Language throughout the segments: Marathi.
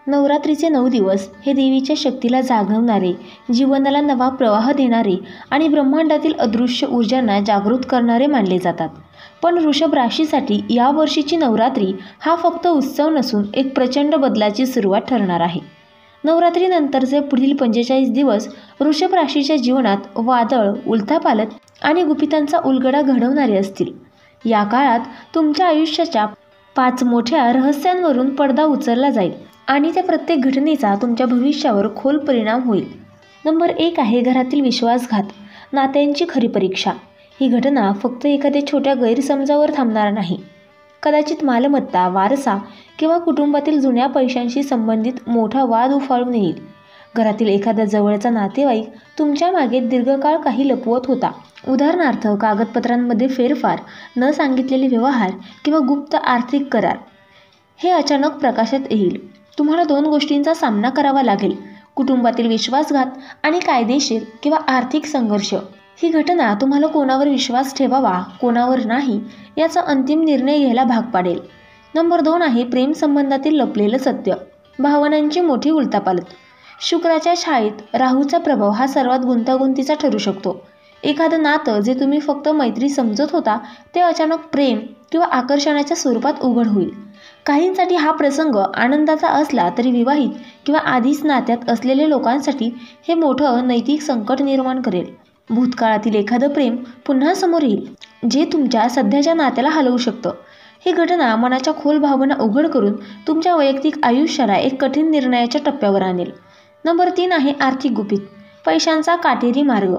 नवरात्रीचे 9 दिवस हे देवीच्या शक्तीला जागवणारे, जीवनाला नवा प्रवाह देणारे आणि ब्रह्मांडातील अदृश्य ऊर्जांना जागृत करणारे मानले जातात. पण वृषभ राशीसाठी या वर्षीची नवरात्री हा फक्त उत्सव नसून एक प्रचंड बदलाची सुरुवात ठरणार आहे. नवरात्रीनंतरचे पुढील 45 दिवस वृषभ राशीच्या जीवनात वादळ, उलथापालथ आणि गुपितांचा उलगडा घडवणारे असतील. या काळात तुमच्या आयुष्याच्या 5 मोठ्या रहस्यांवरून पडदा उचलला जाईल आणि त्या प्रत्येक घटनेचा तुमच्या भविष्यावर खोल परिणाम होईल. नंबर 1 आहे घरातील विश्वासघात, नात्यांची खरी परीक्षा. ही घटना फक्त एखाद्या छोट्या गैरसमजावर थांबणार नाही. कदाचित मालमत्ता, वारसा किंवा कुटुंबातील जुन्या पैशांशी संबंधित मोठा वाद उफाळून येईल. घरातील एखादा जवळचा नातेवाईक तुमच्या मागे दीर्घकाळ काही लपवत होता. उदाहरणार्थ कागदपत्रांमध्ये फेरफार, न सांगितलेले व्यवहार किंवा गुप्त आर्थिक करार. हे अचानक प्रकाशात येईल. तुम्हाला 2 गोष्टींचा सामना करावा लागेल: कुटुंबातील विश्वासघात आणि कायदेशीर किंवा आर्थिक संघर्ष. ही घटना तुम्हाला कोणावर विश्वास ठेवावा, कोणावर नाही याचा अंतिम निर्णय घ्यायला भाग पाडेल. नंबर 2 आहे प्रेम संबंधातील लपलेलं सत्य, भावनांची मोठी उलथापालथ. शुक्राच्या छायेत राहूचा प्रभाव हा सर्वात गुंतागुंतीचा ठरू शकतो. एखादं नातं जे तुम्ही फक्त मैत्री समजत होता ते अचानक प्रेम किंवा आकर्षणाच्या स्वरूपात उघड होईल. काहींसाठी हा प्रसंग आनंदाचा असला तरी विवाहित किंवा आधीच नात्यात असलेल्या लोकांसाठी हे मोठं नैतिक संकट निर्माण करेल. भूतकाळातील एखादं प्रेम पुन्हा समोर येईल, जे तुमच्या सध्याच्या नात्याला हलवू शकतं. ही घटना मनाच्या खोल भावना उघड करून तुमच्या वैयक्तिक आयुष्याला एक कठीण निर्णयाच्या टप्प्यावर आणेल. नंबर 3 आहे आर्थिक गुपित, पैशांचा काटेरी मार्ग.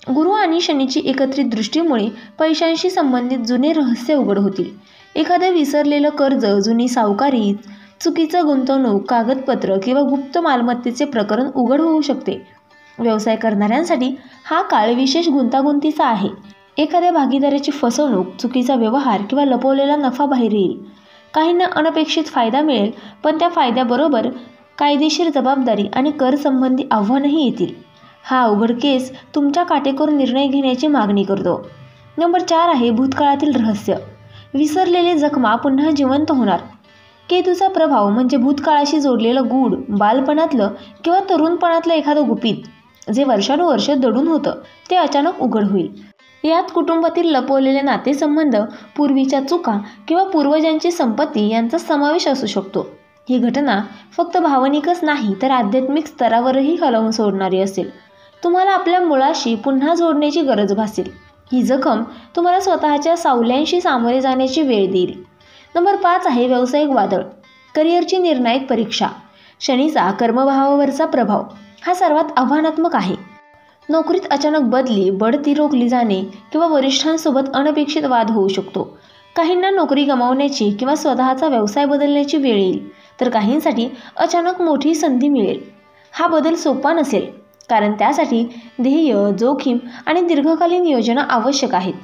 गुरु आणि शनीची एकत्रित दृष्टीमुळे पैशांशी संबंधित जुने रहस्य उघड होतील. एखादं विसरलेलं कर्ज, जुनी सावकारी, चुकीचं गुंतवणूक, कागदपत्र किंवा गुप्त मालमत्तेचे प्रकरण उघड होऊ शकते. व्यवसाय करणाऱ्यांसाठी हा काळ विशेष गुंतागुंतीचा आहे. एखाद्या भागीदाराची फसवणूक, चुकीचा व्यवहार किंवा लपवलेला नफा बाहेर येईल. काहींना अनपेक्षित फायदा मिळेल, पण त्या फायद्याबरोबर कायदेशीर जबाबदारी आणि कर संबंधी आव्हानही येतील. हा अवघड केस तुमच्या काटेकोर निर्णय घेण्याची मागणी करतो. नंबर 4 आहे भूतकाळातील रहस्य, विसरलेले जखमा पुन्हा जिवंत होणार. केतूचा प्रभाव म्हणजे भूतकाळाशी जोडलेलं गूढ, बालपणातलं किंवा तरुणपणातलं एखादं गुपित जे वर्षानुवर्ष दडून होतं ते अचानक उघड होईल. यात कुटुंबातील लपवलेले नातेसंबंध, पूर्वीच्या चुका किंवा पूर्वजांची संपत्ती यांचा समावेश असू शकतो. ही घटना फक्त भावनिकच नाही तर आध्यात्मिक स्तरावरही हलवून सोडणारी असेल. तुम्हाला आपल्या मुळाशी पुन्हा जोडण्याची गरज भासेल. ही जखम तुम्हाला स्वतःच्या सावल्यांशी सामोरे जाण्याची वेळ देईल. नंबर 5 आहे व्यावसायिक वादळ, करिअरची निर्णायक परीक्षा. शनीचा कर्मभावावरचा प्रभाव हा सर्वात आव्हानात्मक आहे. नोकरीत अचानक बदली, बढती रोखली जाणे किंवा वरिष्ठांसोबत अनपेक्षित वाद होऊ शकतो. काहींना नोकरी गमावण्याची किंवा स्वतःचा व्यवसाय बदलण्याची वेळ येईल, तर काहींसाठी अचानक मोठी संधी मिळेल. हा बदल सोपा नसेल, कारण त्यासाठी ध्येय, जोखीम आणि दीर्घकालीन योजना आवश्यक आहेत.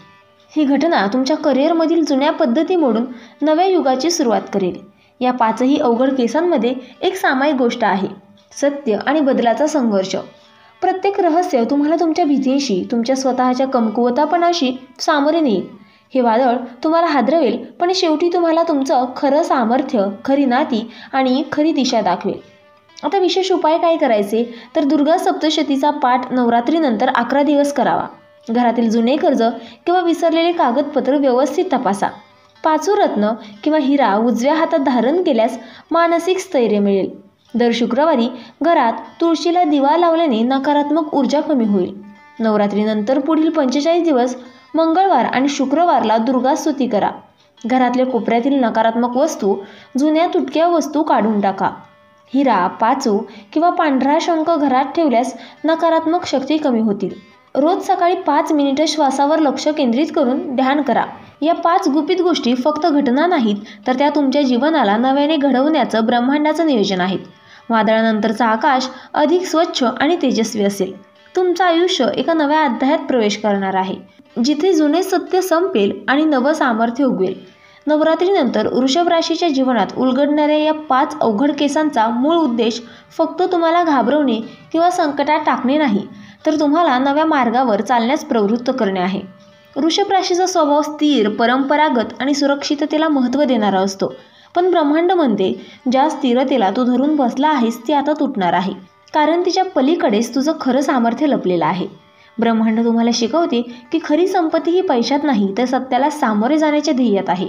ही घटना तुमच्या करिअरमधील जुन्या पद्धती मोडून नव्या युगाची सुरुवात करेल. या 5ही अवघड केसांमध्ये एक सामायिक गोष्ट आहे: सत्य आणि बदलाचा संघर्ष. प्रत्येक रहस्य तुम्हाला तुमच्या भीतीशी, तुमच्या स्वतःच्या कमकुवतापणाशी सामोरे नेईल. हे वादळ तुम्हाला हादरवेल, पण शेवटी तुम्हाला तुमचं खरं सामर्थ्य, खरी नाती आणि खरी दिशा दाखवेल. आता विशेष उपाय काय करायचे, तर दुर्गा सप्तशतीचा पाठ नवरात्रीनंतर 11 दिवस करावा. घरातील जुने कर्ज किंवा विसरलेले कागदपत्र व्यवस्थित तपासा. 5 रत्न किंवा हिरा उजव्या हातात धारण केल्यास मानसिक स्थैर्य मिळेल. दर शुक्रवारी घरात तुळशीला दिवा लावल्याने नकारात्मक ऊर्जा कमी होईल. नवरात्रीनंतर पुढील 45 दिवस मंगळवार आणि शुक्रवारला दुर्गा स्तुती करा. घरातल्या कोपऱ्यातील नकारात्मक वस्तू, जुन्या तुटक्या वस्तू काढून टाका. हिरा, पाचू किंवा पांढरा शंख घरात ठेवल्यास नकारात्मक शक्ती कमी होतील. रोज सकाळी 5 मिनिटे श्वासावर लक्ष केंद्रित करून ध्यान करा. या 5 गुपित गोष्टी फक्त घटना नाहीत, तर त्या तुमच्या जीवनाला नव्याने घडवण्याचं ब्रह्मांडाचं नियोजन आहेत. वादळानंतरचा आकाश अधिक स्वच्छ आणि तेजस्वी असेल. तुमचं आयुष्य एका नव्या अध्यायात प्रवेश करणार आहे, जिथे जुने सत्य संपेल आणि नवं सामर्थ्य उगवेल. नवरात्रीनंतर वृषभ राशीच्या जीवनात उलगडणाऱ्या या 5 अवघड केसांचा मूळ उद्देश फक्त तुम्हाला घाबरवणे किंवा संकटात टाकणे नाही, तर तुम्हाला नव्या मार्गावर चालण्यास प्रवृत्त करणे आहे. वृषभ राशीचा स्वभाव स्थिर, परंपरागत आणि सुरक्षिततेला महत्त्व देणारा असतो. पण ब्रह्मांड म्हणते, ज्या स्थिरतेला तू धरून बसला आहेस ती आता तुटणार आहे, कारण तिच्या पलीकडेच तुझं खरं सामर्थ्य लपलेलं आहे. ब्रह्मांड तुम्हाला शिकवते की खरी संपत्ती ही पैशात नाही तर सत्याला सामोरे जाण्याच्या ध्येयात आहे.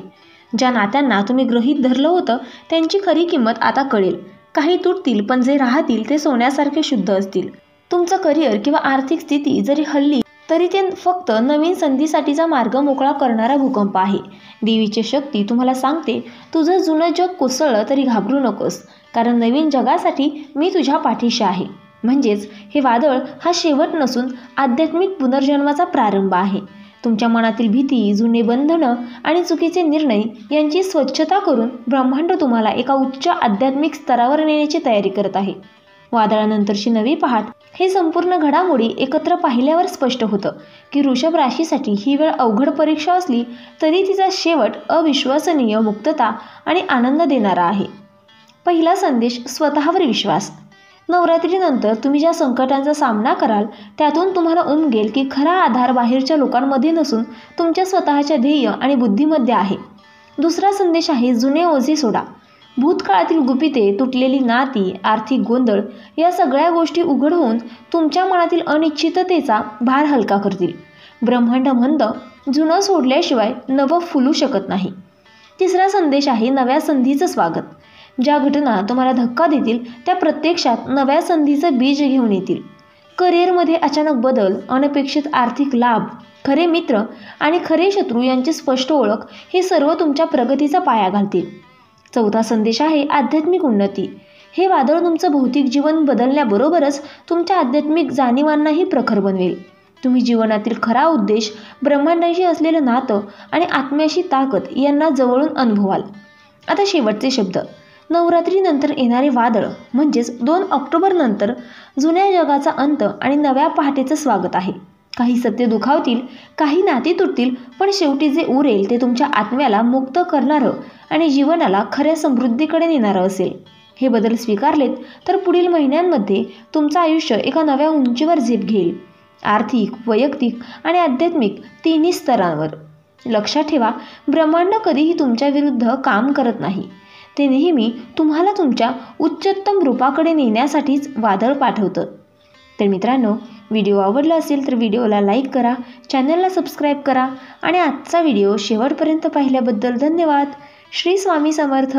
ज्या नात्यांना तुम्ही गृहीत धरलं होतं त्यांची खरी किंमत आता कळेल. काही तुटतील, पण जे राहतील ते सोन्यासारखे शुद्ध असतील. तुमचं करिअर किंवा आर्थिक स्थिती जरी हल्ली तरी ते फक्त नवीन संधीसाठीचा मार्ग मोकळा करणारा भूकंप आहे. देवीची शक्ती तुम्हाला सांगते, तुझं जुनं जग कोसळलं तरी घाबरू नकोस, कारण नवीन जगासाठी मी तुझ्या पाठीशी आहे. म्हणजेच हे वादळ हा शेवट नसून आध्यात्मिक पुनर्जन्माचा प्रारंभ आहे. तुमच्या मनातील भीती, जुने बंधनं आणि चुकीचे निर्णय यांची स्वच्छता करून ब्रह्मांड तुम्हाला एका उच्च आध्यात्मिक स्तरावर नेण्याची तयारी करत आहे. वादळानंतरची नवी पहाट हे संपूर्ण घडामोडी एकत्र पाहिल्यावर स्पष्ट होतं की वृषभ राशीसाठी ही वेळ अवघड परीक्षा असली तरी तिचा शेवट अविश्वसनीय मुक्तता आणि आनंद देणारा आहे. पहिला संदेश, स्वतःवर विश्वास. नवरात्रीनंतर तुम्ही ज्या संकटांचा सामना कराल त्यातून तुम्हाला उमगेल की खरा आधार बाहेरच्या लोकांमध्ये नसून तुमच्या स्वतःच्या ध्येय आणि बुद्धीमध्ये आहे. दुसरा संदेश आहे, जुने ओझे सोडा. भूतकाळातील गुपिते, तुटलेली नाती, आर्थिक गोंधळ या सगळ्या गोष्टी उघड होऊन तुमच्या मनातील अनिश्चिततेचा भार हलका करतील. ब्रह्मांड म्हणतं, जुनं सोडल्याशिवाय नवं फुलू शकत नाही. तिसरा संदेश आहे, नव्या संधीचं स्वागत. ज्या घटना तुम्हाला धक्का देतील त्या प्रत्यक्षात नव्या संधीचं बीज घेऊन येतील. करिअरमध्ये अचानक बदल, अनपेक्षित आर्थिक लाभ, खरे मित्र आणि खरे शत्रू यांची स्पष्ट ओळख हे सर्व तुमच्या प्रगतीचा पाया घालतील. चौथा संदेश आहे, आध्यात्मिक उन्नती. हे वादळ तुमचं भौतिक जीवन बदलण्याबरोबरच तुमच्या आध्यात्मिक जाणीवांनाही प्रखर बनवेल. तुम्ही जीवनातील खरा उद्देश, ब्रह्मांडाशी असलेलं नातं आणि आत्म्याशी ताकद यांना जवळून अनुभवाल. आता शेवटचे शब्द. नवरात्रीनंतर येणारे वादळ म्हणजेच 2 ऑक्टोबर नंतर जुन्या जगाचा अंत आणि नव्या पहाटेचं स्वागत आहे. काही सत्य दुखावतील, काही नाती तुटतील, पण शेवटी जे उरेल ते तुमच्या आत्म्याला मुक्त करणारं आणि जीवनाला खऱ्या समृद्धीकडे नेणारं असेल. हे बदल स्वीकारलेत तर पुढील महिन्यांमध्ये तुमचं आयुष्य एका नव्या उंचीवर झेप घेईल, आर्थिक, वैयक्तिक आणि आध्यात्मिक तिन्ही स्तरांवर. लक्षात ठेवा, ब्रह्मांड कधीही तुमच्या विरुद्ध काम करत नाही. ते नेहमी तुम्हाला तुमच्या उच्चतम रूपाकडे नेण्यासाठीच वादळ पाठवतं. तर मित्रांनो, व्हिडिओ आवडला असेल तर व्हिडिओला लाईक करा, चॅनलला सबस्क्राईब करा आणि आजचा व्हिडिओ शेवटपर्यंत पाहिल्याबद्दल धन्यवाद. श्री स्वामी समर्थ.